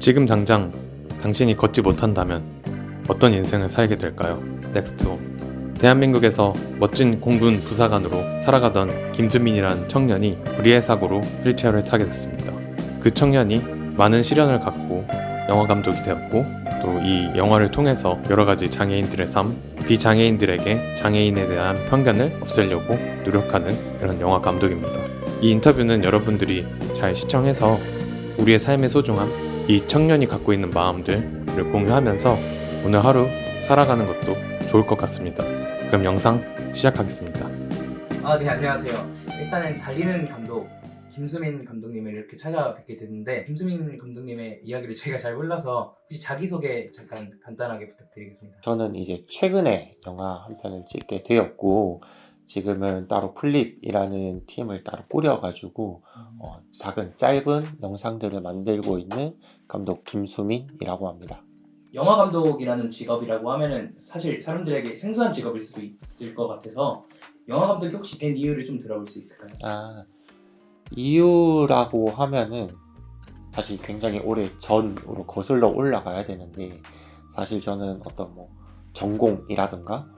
지금 당장 당신이 걷지 못한다면 어떤 인생을 살게 될까요? 넥스트홈. 대한민국에서 멋진 공군 부사관으로 살아가던 김수민이란 청년이 불의의 사고로 휠체어를 타게 됐습니다. 그 청년이 많은 시련을 갖고 영화 감독이 되었고, 또 이 영화를 통해서 여러 가지 장애인들의 삶, 비장애인들에게 장애인에 대한 편견을 없애려고 노력하는 그런 영화 감독입니다. 이 인터뷰는 여러분들이 잘 시청해서 우리의 삶의 소중함, 이 청년이 갖고 있는 마음들을 공유하면서 오늘 하루 살아가는 것도 좋을 것 같습니다. 그럼 영상 시작하겠습니다. 네, 안녕하세요. 일단은 달리는 감독 김수민 감독님을 이렇게 찾아뵙게 됐는데, 김수민 감독님의 이야기를 저희가 잘 몰라서 혹시 자기소개 잠깐 간단하게 부탁드리겠습니다. 저는 이제 최근에 영화 한 편을 찍게 되었고, 지금은 따로 플립이라는 팀을 따로 꾸려가지고 작은 짧은 영상들을 만들고 있는 감독 김수민이라고 합니다. 영화 감독이라는 직업이라고 하면은 사실 사람들에게 생소한 직업일 수도 있을 것 같아서 영화 감독이 혹시 된 이유를 좀 들어볼 수 있을까요? 이유라고 하면은 사실 굉장히 오래 전으로 거슬러 올라가야 되는데, 사실 저는 어떤 전공이라든가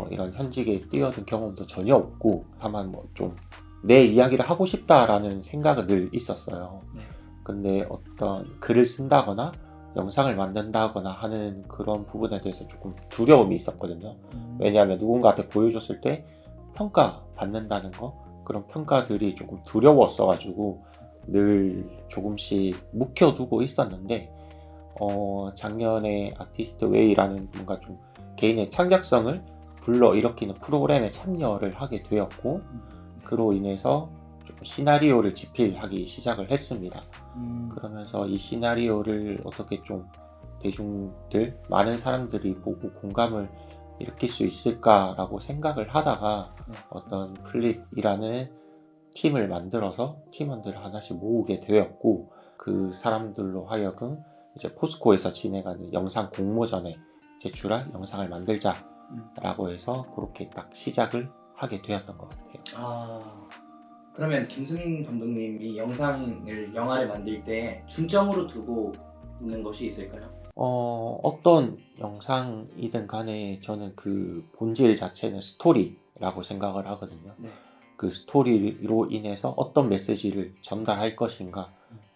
이런 현직에 뛰어든 경험도 전혀 없고, 다만 좀 내 이야기를 하고 싶다라는 생각은 늘 있었어요. 네. 근데 어떤 글을 쓴다거나 영상을 만든다거나 하는 그런 부분에 대해서 조금 두려움이 있었거든요. 왜냐하면 누군가한테 보여줬을 때 평가받는다는 거, 그런 평가들이 조금 두려웠어가지고 늘 조금씩 묵혀두고 있었는데, 작년에 아티스트 웨이라는 뭔가 좀 개인의 창작성을 불러일으키는 프로그램에 참여를 하게 되었고, 그로 인해서 좀 시나리오를 집필하기 시작을 했습니다. 그러면서 이 시나리오를 어떻게 좀 대중들, 많은 사람들이 보고 공감을 일으킬 수 있을까라고 생각을 하다가 어떤 플립이라는 팀을 만들어서 팀원들을 하나씩 모으게 되었고, 그 사람들로 하여금 이제 포스코에서 진행하는 영상 공모전에 제출할 영상을 만들자라고 해서 그렇게 딱 시작을 하게 되었던 것 같아요. 그러면 김수민 감독님이 영화를 만들 때 중점으로 두고 있는 것이 있을까요? 어떤 영상이든 간에 저는 그 본질 자체는 스토리라고 생각을 하거든요. 네. 그 스토리로 인해서 어떤 메시지를 전달할 것인가,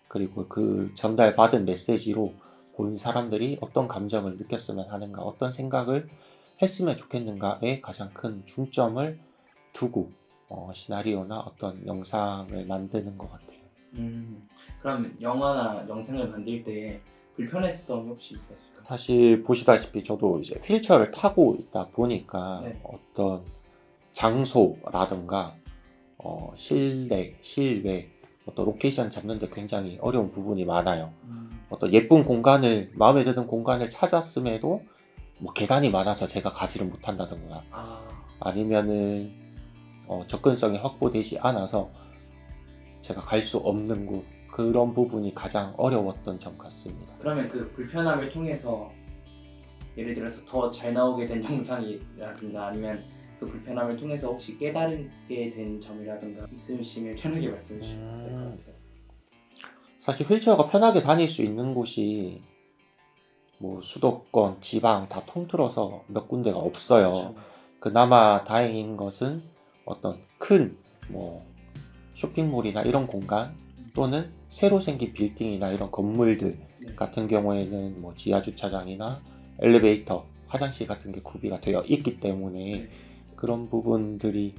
그리고 그 전달받은 메시지로 본 사람들이 어떤 감정을 느꼈으면 하는가, 어떤 생각을 했으면 좋겠는가에 가장 큰 중점을 두고 시나리오나 어떤 영상을 만드는 것 같아요. 그럼 영화나 영상을 만들 때 불편했었던 게 혹시 있었을까요? 사실 보시다시피 저도 이제 휠체어를 타고 있다 보니까 네. 어떤 장소라든가 실내, 실외, 어떤 로케이션 잡는데 굉장히 어려운 부분이 많아요. 어떤 예쁜 공간을, 마음에 드는 공간을 찾았음에도 계단이 많아서 제가 가지를 못한다든가, 아니면은 접근성이 확보되지 않아서 제가 갈 수 없는 곳, 그런 부분이 가장 어려웠던 점 같습니다. 그러면 그 불편함을 통해서 예를 들어서 더 잘 나오게 된 영상이라든가, 아니면 그 불편함을 통해서 혹시 깨달게 된 점이라든가 있으시면 편하게 말씀해 주시면 될 것 같아요. 사실 휠체어가 편하게 다닐 수 있는 곳이 수도권, 지방 다 통틀어서 몇 군데가 없어요. 그렇죠. 그나마 다행인 것은 어떤 큰 쇼핑몰이나 이런 공간, 또는 새로 생긴 빌딩이나 이런 건물들 같은 경우에는 지하 주차장이나 엘리베이터, 화장실 같은 게 구비가 되어 있기 때문에 그런 부분들이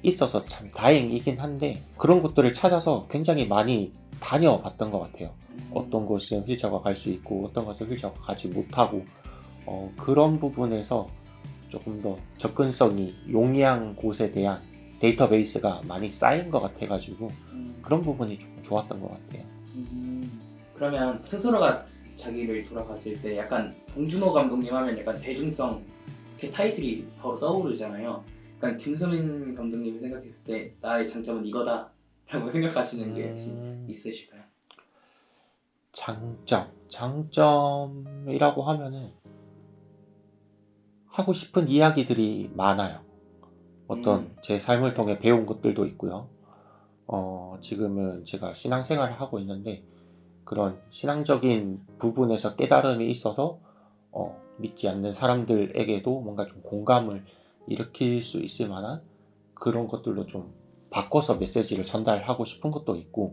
있어서 참 다행이긴 한데, 그런 곳들을 찾아서 굉장히 많이 다녀봤던 것 같아요. 어떤 곳은 휠체어가 갈 수 있고 어떤 곳은 휠체어가 가지 못하고, 그런 부분에서 조금 더 접근성이 용이한 곳에 대한 데이터베이스가 많이 쌓인 것 같아가지고 그런 부분이 조금 좋았던 것 같아요. 그러면 스스로가 자기를 돌아봤을 때 약간 봉준호 감독님 하면 약간 대중성 이렇게 타이틀이 바로 떠오르잖아요. 약간 김수민 감독님이 생각했을 때 나의 장점은 이거다 라고 생각하시는 게 혹시 있으실까요? 장점이라고 하면은 하고 싶은 이야기들이 많아요. 어떤 제 삶을 통해 배운 것들도 있고요. 지금은 제가 신앙생활을 하고 있는데, 그런 신앙적인 부분에서 깨달음이 있어서 믿지 않는 사람들에게도 뭔가 좀 공감을 일으킬 수 있을 만한 그런 것들로 좀 바꿔서 메시지를 전달하고 싶은 것도 있고,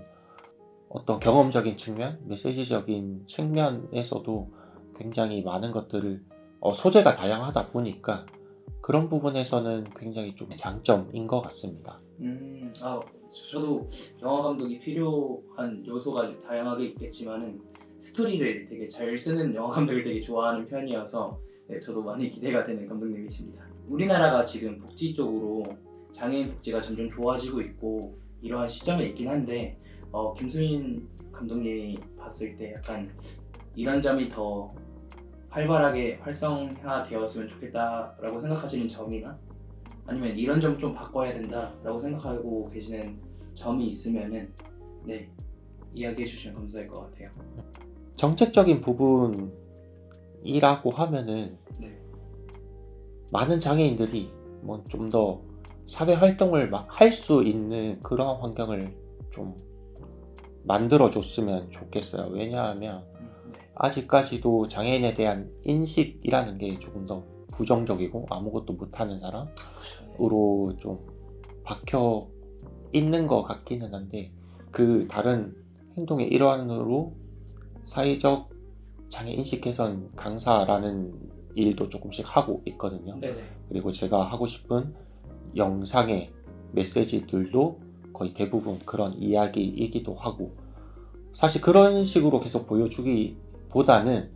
어떤 경험적인 측면, 메시지적인 측면에서도 굉장히 많은 것들을 소재가 다양하다 보니까 그런 부분에서는 굉장히 좀 장점인 것 같습니다. 저도 영화 감독이 필요한 요소가 다양하게 있겠지만은 스토리를 되게 잘 쓰는 영화 감독을 되게 좋아하는 편이어서 네, 저도 많이 기대가 되는 감독님이십니다. 우리나라가 지금 복지 쪽으로 장애인 복지가 점점 좋아지고 있고 이러한 시점에 있긴 한데 김수민 감독님이 봤을 때 약간 이런 점이 더 활발하게 활성화되었으면 좋겠다라고 생각하시는 점이나 아니면 이런 점 좀 바꿔야 된다라고 생각하고 계시는 점이 있으면은 네 이야기해 주시면 감사할 것 같아요. 정책적인 부분이라고 하면은 네. 많은 장애인들이 뭐 좀 더 사회 활동을 할 수 있는 그런 환경을 좀 만들어 줬으면 좋겠어요. 왜냐하면 네. 아직까지도 장애인에 대한 인식이라는 게 조금 더 부정적이고 아무것도 못하는 사람으로 좀 박혀 있는 것 같기는 한데, 그 다른 행동의 일환으로 사회적 장애 인식 개선 강사라는 일도 조금씩 하고 있거든요. 네네. 그리고 제가 하고 싶은 영상의 메시지들도 거의 대부분 그런 이야기이기도 하고, 사실 그런 식으로 계속 보여주기보다는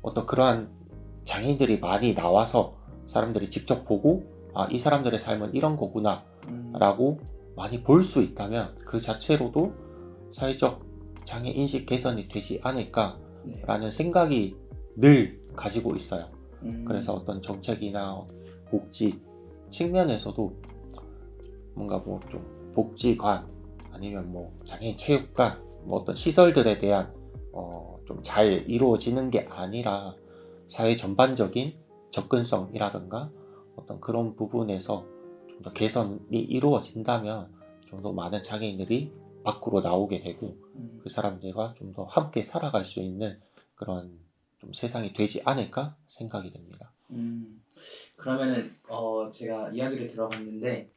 어떤 그러한 장애인들이 많이 나와서 사람들이 직접 보고 이 사람들의 삶은 이런 거구나 라고 많이 볼 수 있다면 그 자체로도 사회적 장애 인식 개선이 되지 않을까 네. 라는 생각이 늘 가지고 있어요. 그래서 어떤 정책이나 복지 측면에서도 뭔가 뭐 좀 복지관 아니면 뭐 장애인 체육관 뭐 어떤 시설들에 대한 좀 잘 이루어지는 게 아니라 사회 전반적인 접근성이라든가 어떤 그런 부분에서 좀 더 개선이 이루어진다면 좀 더 많은 장애인들이 밖으로 나오게 되고 그 사람들과 좀 더 함께 살아갈 수 있는 그런 좀 세상이 되지 않을까 생각이 됩니다. 그러면은 제가 이야기를 들어봤는데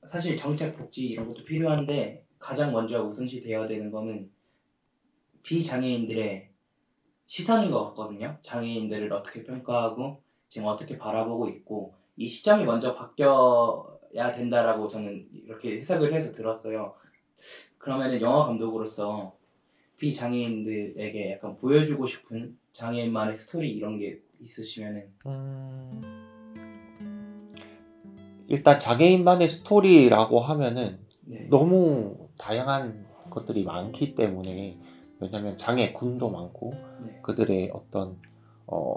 사실 정책 복지 이런 것도 필요한데 가장 먼저 우선시 되어야 되는 거는 비장애인들의 시선인 것 같거든요. 장애인들을 어떻게 평가하고 지금 어떻게 바라보고 있고 이 시점이 먼저 바뀌어야 된다라고 저는 이렇게 해석을 해서 들었어요. 그러면은 영화 감독으로서 비장애인들에게 약간 보여주고 싶은 장애인만의 스토리 이런 게 있으시면은 일단 장애인만의 스토리라고 하면은 네. 너무 다양한 것들이 많기 때문에, 왜냐면 장애군도 많고 네. 그들의 어떤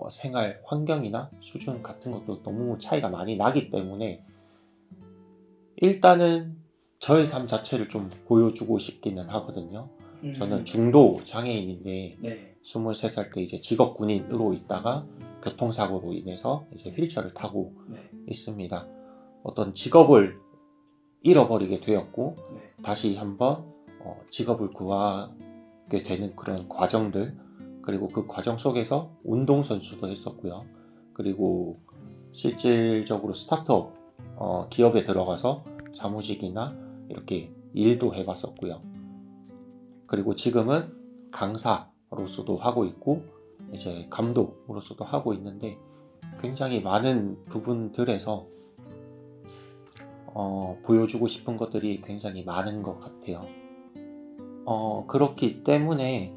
생활 환경이나 수준 같은 것도 너무 차이가 많이 나기 때문에 일단은 저의 삶 자체를 좀 보여주고 싶기는 하거든요. 저는 중도 장애인인데 네. 23살 때 이제 직업 군인으로 있다가 교통사고로 인해서 이제 휠체어를 타고 네. 있습니다. 어떤 직업을 잃어버리게 되었고 네. 다시 한번 직업을 구하게 되는 그런 과정들, 그리고 그 과정 속에서 운동선수도 했었고요. 그리고 실질적으로 스타트업 기업에 들어가서 사무직이나 이렇게 일도 해봤었고요. 그리고 지금은 강사로서도 하고 있고 이제 감독으로서도 하고 있는데 굉장히 많은 부분들에서 보여주고 싶은 것들이 굉장히 많은 것 같아요. 그렇기 때문에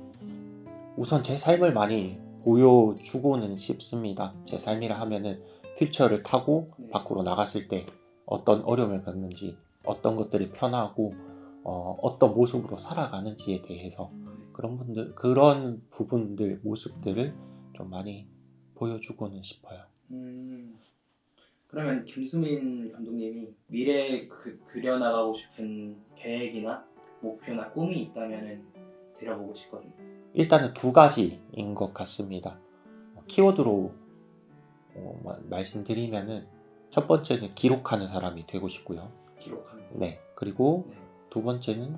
우선 제 삶을 많이 보여주고는 싶습니다. 제 삶이라 하면은 휠체어를 타고 밖으로 나갔을 때 어떤 어려움을 겪는지, 어떤 것들이 편하고 어떤 모습으로 살아가는지에 대해서 그런 부분들, 모습들을 좀 많이 보여주고는 싶어요. 그러면 김수민 감독님이 미래에 그려나가고 싶은 계획이나 목표나 꿈이 있다면 들어보고 싶거든요. 일단은 두 가지인 것 같습니다. 키워드로 말씀드리면은 첫 번째는 기록하는 사람이 되고 싶고요. 기록하는 거. 네. 그리고 두 번째는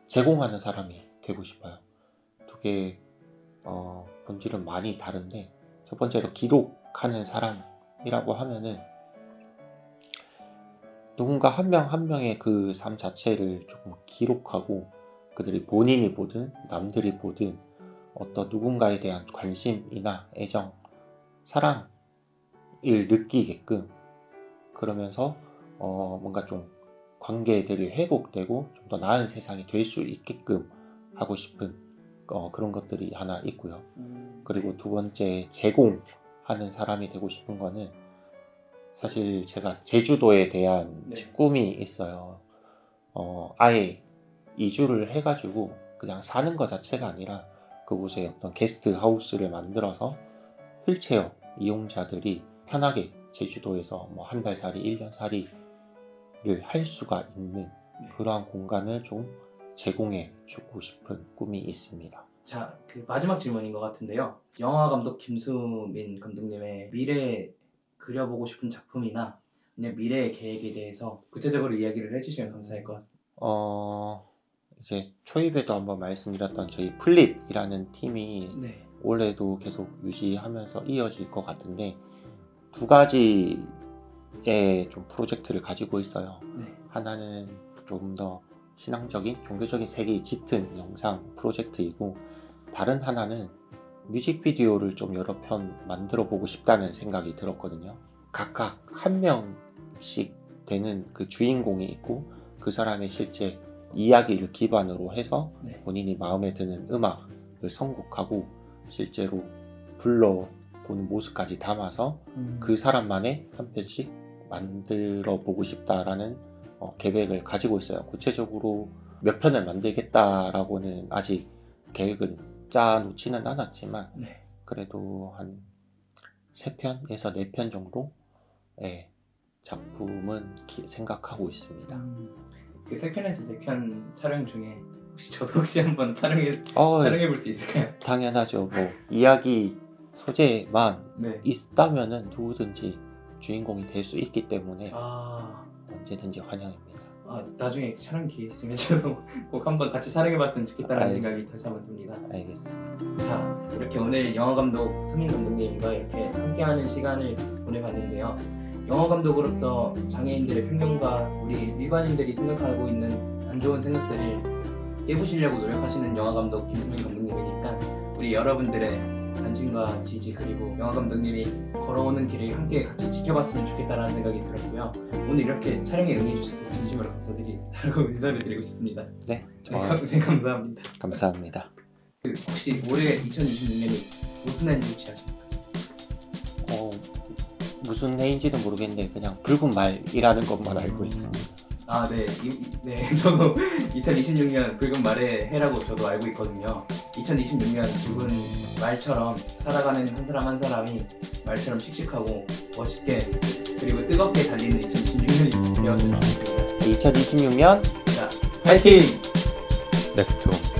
제공하는 사람이 되고 싶어요. 두 그게 본질은 많이 다른데, 첫 번째로 기록하는 사람이라고 하면은 누군가 한 명 한 명의 그 삶 자체를 조금 기록하고, 그들이 본인이 보든 남들이 보든 어떤 누군가에 대한 관심이나 애정, 사랑을 느끼게끔, 그러면서 뭔가 좀 관계들이 회복되고 좀 더 나은 세상이 될 수 있게끔 하고 싶은 그런 것들이 하나 있고요. 그리고 두 번째, 제공하는 사람이 되고 싶은 거는, 사실 제가 제주도에 대한 네. 꿈이 있어요. 아예 이주를 해가지고 그냥 사는 것 자체가 아니라 그곳에 어떤 게스트 하우스를 만들어서 휠체어 이용자들이 편하게 제주도에서 뭐 한 달 살이, 1년 살이를 할 수가 있는 그러한 공간을 좀 제공해 주고 싶은 꿈이 있습니다. 자, 그 마지막 질문인 것 같은데요. 영화 감독 김수민 감독님의 미래에 그려보고 싶은 작품이나 그냥 미래의 계획에 대해서 구체적으로 이야기를 해주시면 감사할 것 같습니다. 이제 초입에도 한번 말씀드렸던 저희 플립이라는 팀이 네. 올해도 계속 유지하면서 이어질 것 같은데, 두 가지의 좀 프로젝트를 가지고 있어요. 네. 하나는 좀 더 신앙적인 종교적인 세계에 짙은 영상 프로젝트이고, 다른 하나는 뮤직비디오를 좀 여러 편 만들어 보고 싶다는 생각이 들었거든요. 각각 한 명씩 되는 그 주인공이 있고, 그 사람의 실제 이야기를 기반으로 해서 네. 본인이 마음에 드는 음악을 선곡하고 실제로 불러보는 모습까지 담아서 그 사람만의 한 편씩 만들어 보고 싶다라는 계획을 가지고 있어요. 구체적으로 몇 편을 만들겠다라고는 아직 계획은 짜놓지는 않았지만, 네. 그래도 한 3편에서 4편 정도의 작품은 생각하고 있습니다. 그 3편에서 4편 촬영 중에 혹시 한번 촬영해 볼 수 있을까요? 당연하죠. 뭐 이야기 소재만 네. 있다면은 누구든지 주인공이 될 수 있기 때문에 아, 언제든지 환영입니다. 나중에 촬영 기회 있으면 저도 꼭 한번 같이 촬영해봤으면 좋겠다는 생각이 다시 한번 듭니다. 알겠습니다. 자, 이렇게 오늘 영화 감독 수민 감독님과 이렇게 함께하는 시간을 보내봤는데요. 영화 감독으로서 장애인들의 편견과 우리 일반인들이 생각하고 있는 안 좋은 생각들을 깨부시려고 노력하시는 영화 감독 김수민 감독님이니까 우리 여러분들의 관심과 지지, 그리고 영화 감독님이 걸어오는 길을 함께 같이 지켜봤으면 좋겠다는 생각이 들었고요. 오늘 이렇게 촬영에 응해주셔서 진심으로 감사드리다고 인사를 드리고 싶습니다. 네, 네, 감사합니다. 감사합니다. 혹시 올해 2026년이 무슨 해인지 혹시 아십니까? 무슨 해인지는 모르겠는데 그냥 붉은 말이라는 것만 알고 있습니다. 네, 저도 2026년 붉은 말의 해라고 저도 알고 있거든요. 2026년 붉은 말처럼 살아가는 한 사람 한 사람이 말처럼 씩씩하고 멋있게 그리고 뜨겁게 달리는 2026년이 되었으면 좋겠습니다. 2026년 자, 파이팅! 넥스트 홈